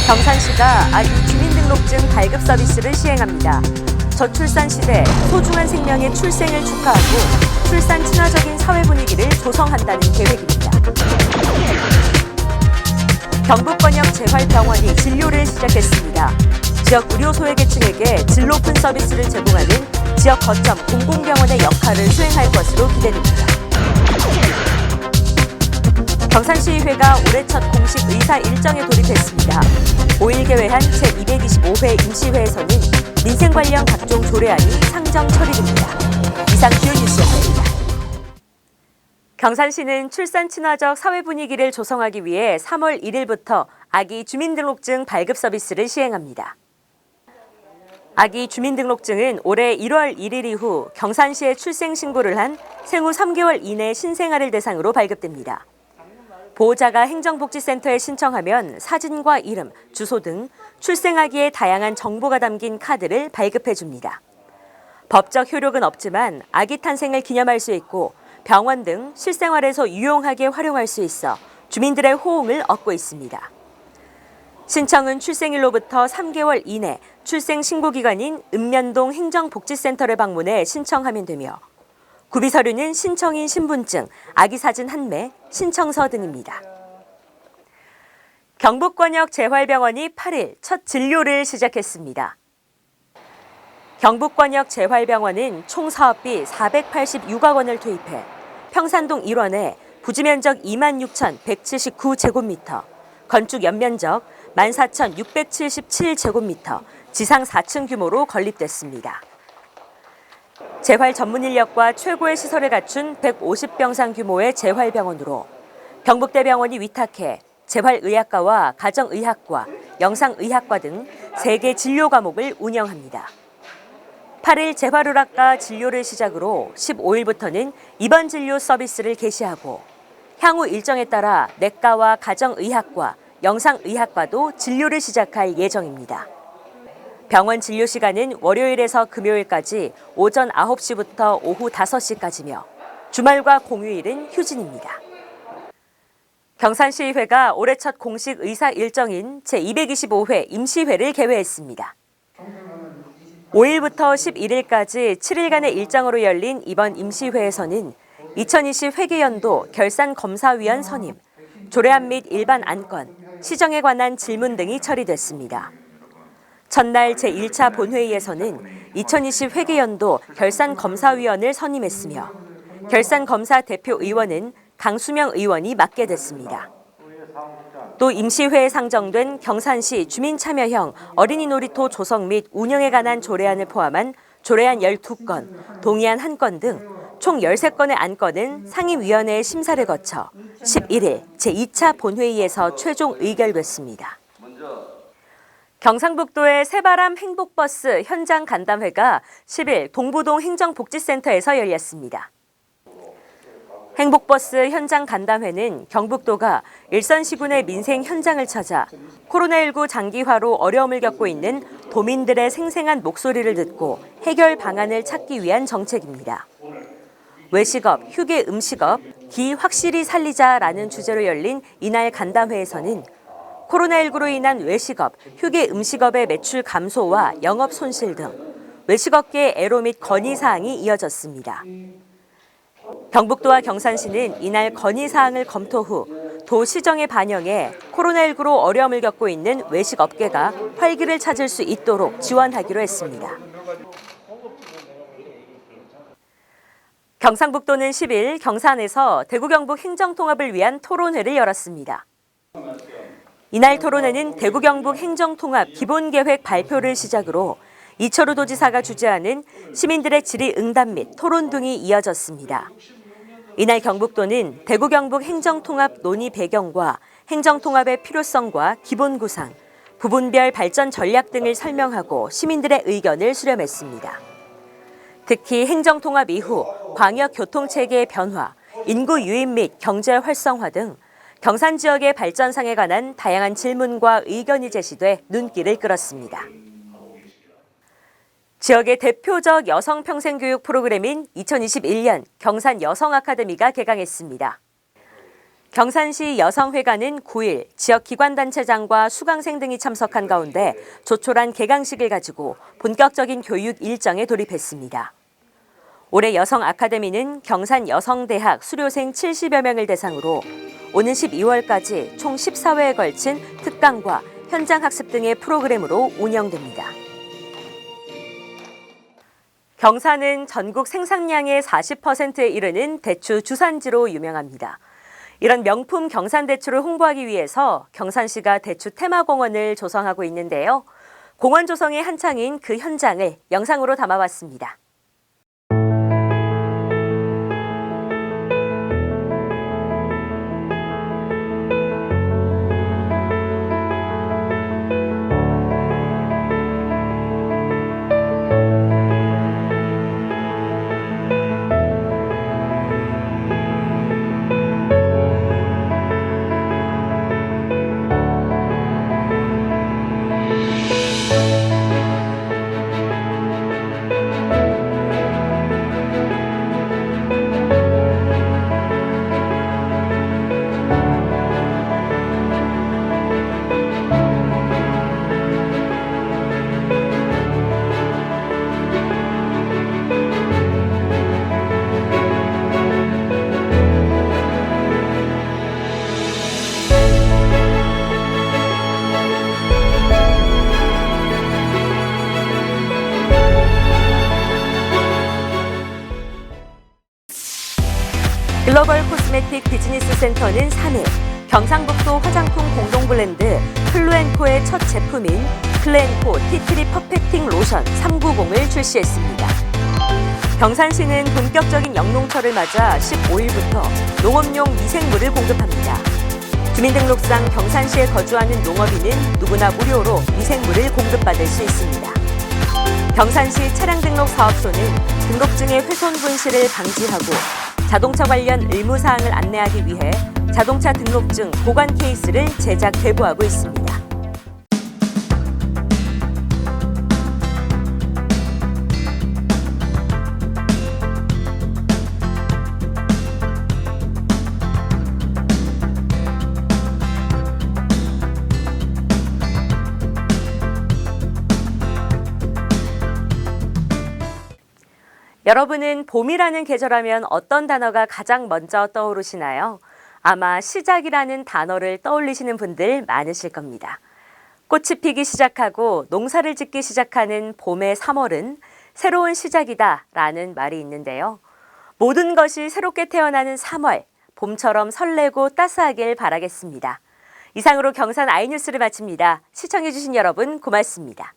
경산시가 아기 주민등록증 발급 서비스를 시행합니다. 저출산 시대 소중한 생명의 출생을 축하하고 출산 친화적인 사회 분위기를 조성한다는 계획입니다. 경북권역재활병원이 진료를 시작했습니다. 지역 의료 소외계층에게 질 높은 서비스를 제공하는 지역 거점 공공병원의 역할을 수행할 것으로 기대됩니다. 경산시의회가 올해 첫 공식 의사 일정에 돌입했습니다. 5일 개회한 제225회 임시회에서는 민생 관련 각종 조례안이 상정 처리됩니다. 이상 주요 뉴스였습니다. 경산시는 출산 친화적 사회 분위기를 조성하기 위해 3월 1일부터 아기 주민등록증 발급 서비스를 시행합니다. 아기 주민등록증은 올해 1월 1일 이후 경산시에 출생 신고를 한 생후 3개월 이내 신생아를 대상으로 발급됩니다. 보호자가 행정복지센터에 신청하면 사진과 이름, 주소 등 출생아기의 다양한 정보가 담긴 카드를 발급해 줍니다. 법적 효력은 없지만 아기 탄생을 기념할 수 있고 병원 등 실생활에서 유용하게 활용할 수 있어 주민들의 호응을 얻고 있습니다. 신청은 출생일로부터 3개월 이내 출생 신고기관인 읍면동 행정복지센터를 방문해 신청하면 되며 구비 서류는 신청인 신분증, 아기 사진 1매, 신청서 등입니다. 경북권역재활병원이 8일 첫 진료를 시작했습니다. 경북권역재활병원은 총 사업비 486억 원을 투입해 평산동 일원에 부지면적 26,179제곱미터, 건축 연면적 14,677제곱미터, 지상 4층 규모로 건립됐습니다. 재활 전문 인력과 최고의 시설을 갖춘 150병상 규모의 재활병원으로 경북대병원이 위탁해 재활의학과와 가정의학과, 영상의학과 등 3개 진료 과목을 운영합니다. 8일 재활의학과 진료를 시작으로 15일부터는 입원 진료 서비스를 개시하고 향후 일정에 따라 내과와 가정의학과, 영상의학과도 진료를 시작할 예정입니다. 병원 진료 시간은 월요일에서 금요일까지 오전 9시부터 오후 5시까지며 주말과 공휴일은 휴진입니다. 경산시의회가 올해 첫 공식 의사 일정인 제225회 임시회를 개회했습니다. 5일부터 11일까지 7일간의 일정으로 열린 이번 임시회에서는 2020 회계연도 결산검사위원 선임, 조례안 및 일반 안건, 시정에 관한 질문 등이 처리됐습니다. 첫날 제1차 본회의에서는 2020 회계연도 결산검사위원을 선임했으며 결산검사 대표 의원은 강수명 의원이 맡게 됐습니다. 또 임시회에 상정된 경산시 주민참여형 어린이 놀이터 조성 및 운영에 관한 조례안을 포함한 조례안 12건, 동의안 1건 등 총 13건의 안건은 상임위원회의 심사를 거쳐 11일 제2차 본회의에서 최종 의결됐습니다. 경상북도의 새바람 행복버스 현장 간담회가 10일 동부동 행정복지센터에서 열렸습니다. 행복버스 현장 간담회는 경북도가 일선시군의 민생 현장을 찾아 코로나19 장기화로 어려움을 겪고 있는 도민들의 생생한 목소리를 듣고 해결 방안을 찾기 위한 정책입니다. 외식업, 휴게 음식업, 기 확실히 살리자라는 주제로 열린 이날 간담회에서는 코로나19로 인한 외식업, 휴게 음식업의 매출 감소와 영업 손실 등 외식업계의 애로 및 건의사항이 이어졌습니다. 경북도와 경산시는 이날 건의사항을 검토 후 도 시정에 반영해 코로나19로 어려움을 겪고 있는 외식업계가 활기를 찾을 수 있도록 지원하기로 했습니다. 경상북도는 10일 경산에서 대구 경북 행정통합을 위한 토론회를 열었습니다. 이날 토론회는 대구 경북 행정통합 기본계획 발표를 시작으로 이철우 도지사가 주재하는 시민들의 질의응답 및 토론 등이 이어졌습니다. 이날 경북도는 대구 경북 행정통합 논의 배경과 행정통합의 필요성과 기본 구상, 부분별 발전 전략 등을 설명하고 시민들의 의견을 수렴했습니다. 특히 행정통합 이후 광역교통체계의 변화, 인구 유입 및 경제 활성화 등 경산 지역의 발전상에 관한 다양한 질문과 의견이 제시돼 눈길을 끌었습니다. 지역의 대표적 여성 평생교육 프로그램인 2021년 경산 여성 아카데미가 개강했습니다. 경산시 여성회관은 9일 지역 기관단체장과 수강생 등이 참석한 가운데 조촐한 개강식을 가지고 본격적인 교육 일정에 돌입했습니다. 올해 여성 아카데미는 경산 여성대학 수료생 70여 명을 대상으로 오는 12월까지 총 14회에 걸친 특강과 현장 학습 등의 프로그램으로 운영됩니다. 경산은 전국 생산량의 40%에 이르는 대추 주산지로 유명합니다. 이런 명품 경산 대추를 홍보하기 위해서 경산시가 대추 테마공원을 조성하고 있는데요. 공원 조성이 한창인 그 현장을 영상으로 담아봤습니다. 글로벌 코스메틱 비즈니스 센터는 3일 경상북도 화장품 공동 브랜드 클루앤코의 첫 제품인 클렌코 티트리 퍼펙팅 로션 390을 출시했습니다. 경산시는 본격적인 영농철을 맞아 15일부터 농업용 미생물을 공급합니다. 주민등록상 경산시에 거주하는 농업인은 누구나 무료로 미생물을 공급받을 수 있습니다. 경산시 차량등록사업소는 등록증의 훼손 분실을 방지하고 자동차 관련 의무사항을 안내하기 위해 자동차 등록증 보관 케이스를 제작 배부하고 있습니다. 여러분은 봄이라는 계절하면 어떤 단어가 가장 먼저 떠오르시나요? 아마 시작이라는 단어를 떠올리시는 분들 많으실 겁니다. 꽃이 피기 시작하고 농사를 짓기 시작하는 봄의 3월은 새로운 시작이다 라는 말이 있는데요. 모든 것이 새롭게 태어나는 3월, 봄처럼 설레고 따스하길 바라겠습니다. 이상으로 경산 아이뉴스를 마칩니다. 시청해주신 여러분 고맙습니다.